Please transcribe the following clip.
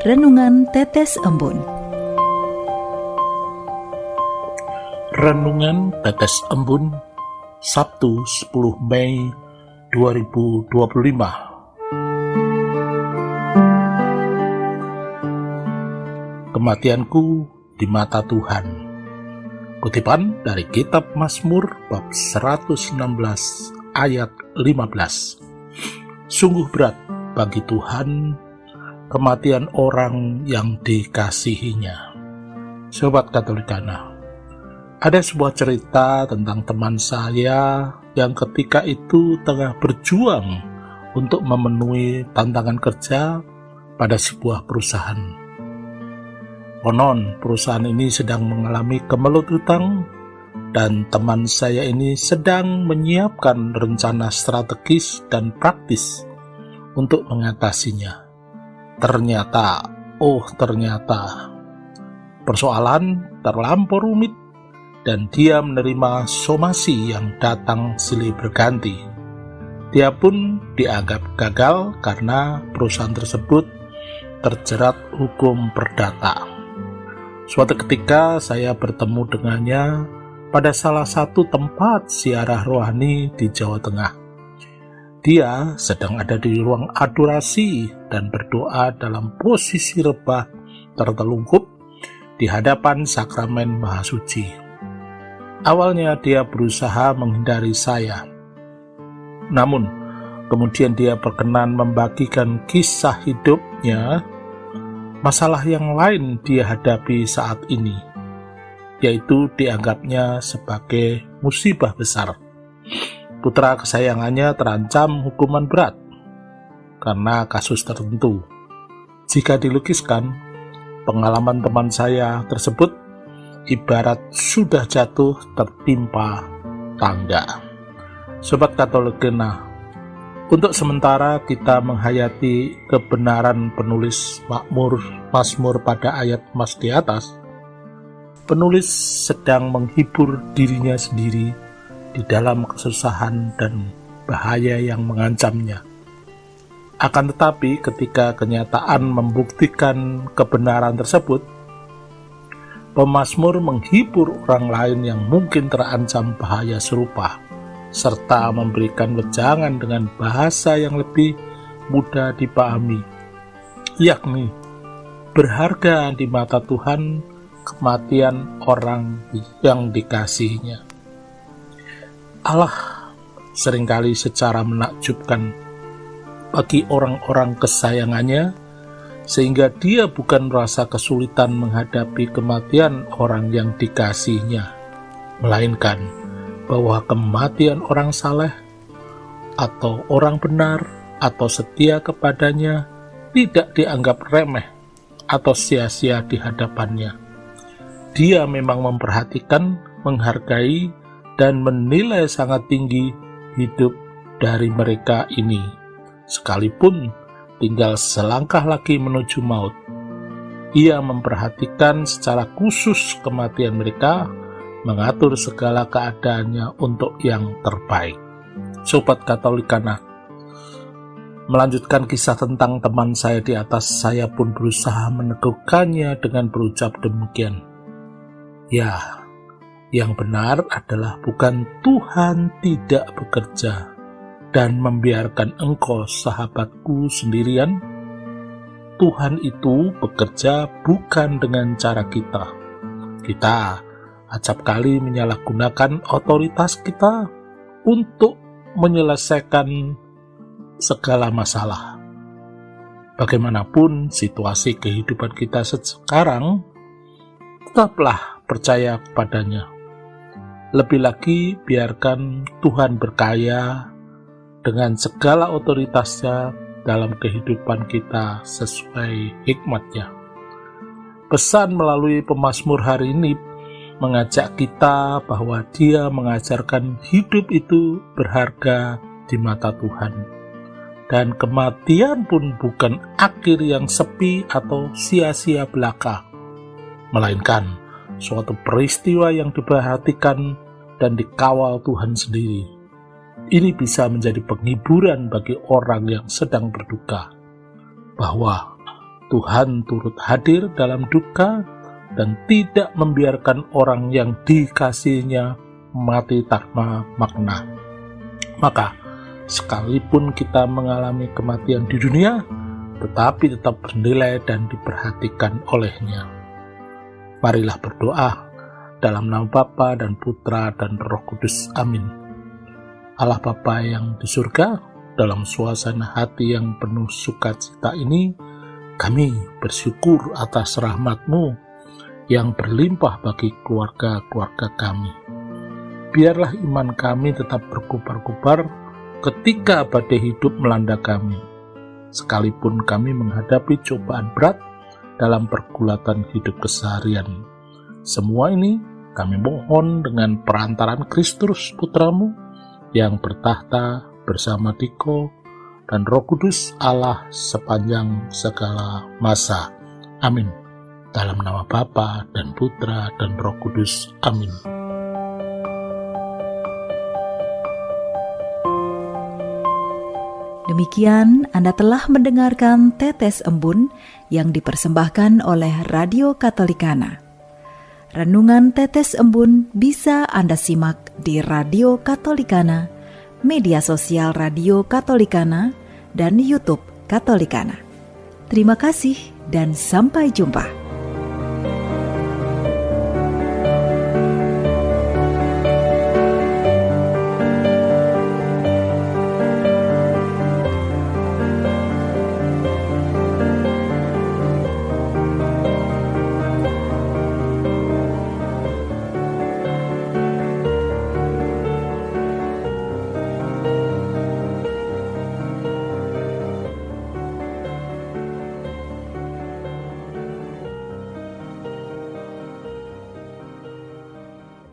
Renungan Tetes Embun. Renungan Tetes Embun, Sabtu 10 Mei 2025. Kematianku di mata Tuhan. Kutipan dari kitab Mazmur bab 116 ayat 15. Sungguh berat bagi Tuhan kematian orang yang dikasihinya. Sobat Katolikana, ada sebuah cerita tentang teman saya yang ketika itu tengah berjuang untuk memenuhi tantangan kerja pada sebuah perusahaan. Konon perusahaan ini sedang mengalami kemelut hutang dan teman saya ini sedang menyiapkan rencana strategis dan praktis untuk mengatasinya. Ternyata persoalan terlampau rumit dan dia menerima somasi yang datang silih berganti. Dia pun dianggap gagal karena perusahaan tersebut terjerat hukum perdata. Suatu ketika saya bertemu dengannya pada salah satu tempat ziarah rohani di Jawa Tengah. Dia sedang ada di ruang adorasi dan berdoa dalam posisi rebah tertelungkup di hadapan sakramen Mahasuci. Awalnya dia berusaha menghindari saya. Namun, kemudian dia berkenan membagikan kisah hidupnya, masalah yang lain dia hadapi saat ini, yaitu dianggapnya sebagai musibah besar. Putra kesayangannya terancam hukuman berat karena kasus tertentu. Jika dilukiskan, pengalaman teman saya tersebut ibarat sudah jatuh tertimpa tangga. Sobat Katolikana, untuk sementara kita menghayati kebenaran penulis Mazmur pada ayat emas di atas. Penulis sedang menghibur dirinya sendiri di dalam kesusahan dan bahaya yang mengancamnya. Akan tetapi ketika kenyataan membuktikan kebenaran tersebut, pemazmur menghibur orang lain yang mungkin terancam bahaya serupa, serta memberikan wejangan dengan bahasa yang lebih mudah dipahami, yakni berharga di mata Tuhan kematian orang yang dikasihinya. Allah seringkali secara menakjubkan bagi orang-orang kesayangannya, sehingga dia bukan merasa kesulitan menghadapi kematian orang yang dikasihinya, melainkan bahwa kematian orang saleh atau orang benar atau setia kepadanya tidak dianggap remeh atau sia-sia di hadapannya. Dia memang memperhatikan, menghargai, dan menilai sangat tinggi hidup dari mereka ini, sekalipun tinggal selangkah lagi menuju maut. Ia memperhatikan secara khusus kematian mereka, mengatur segala keadaannya untuk yang terbaik. Sobat Katolikana, melanjutkan kisah tentang teman saya di atas, saya pun berusaha meneguhkannya dengan berucap demikian. Ya, yang benar adalah bukan Tuhan tidak bekerja dan membiarkan engkau sahabatku sendirian. Tuhan itu bekerja bukan dengan cara kita. Kita acap kali menyalahgunakan otoritas kita untuk menyelesaikan segala masalah. Bagaimanapun situasi kehidupan kita sekarang, tetaplah percaya kepadanya. Lebih lagi, biarkan Tuhan berkarya dengan segala otoritasnya dalam kehidupan kita sesuai hikmatnya. Pesan melalui pemazmur hari ini mengajak kita bahwa dia mengajarkan hidup itu berharga di mata Tuhan. Dan kematian pun bukan akhir yang sepi atau sia-sia belaka, melainkan suatu peristiwa yang diperhatikan dan dikawal Tuhan sendiri. Ini bisa menjadi penghiburan bagi orang yang sedang berduka, bahwa Tuhan turut hadir dalam duka dan tidak membiarkan orang yang dikasihinya mati tanpa makna. Maka, sekalipun kita mengalami kematian di dunia, tetapi tetap bernilai dan diperhatikan oleh-Nya. Marilah berdoa dalam nama Bapa dan Putra dan Roh Kudus. Amin. Allah Bapa yang di surga, dalam suasana hati yang penuh sukacita ini, kami bersyukur atas rahmat-Mu yang berlimpah bagi keluarga-keluarga kami. Biarlah iman kami tetap berkobar-kobar ketika badai hidup melanda kami, sekalipun kami menghadapi cobaan berat dalam pergulatan hidup keseharian. Semua ini kami mohon dengan perantaran Kristus Putra-Mu yang bertahta bersama Diko dan Roh Kudus Allah sepanjang segala masa. Amin. Dalam nama Bapa dan Putra dan Roh Kudus. Amin. Demikian Anda telah mendengarkan Tetes Embun yang dipersembahkan oleh Radio Katolikana. Renungan Tetes Embun bisa Anda simak di Radio Katolikana, media sosial Radio Katolikana, dan YouTube Katolikana. Terima kasih dan sampai jumpa.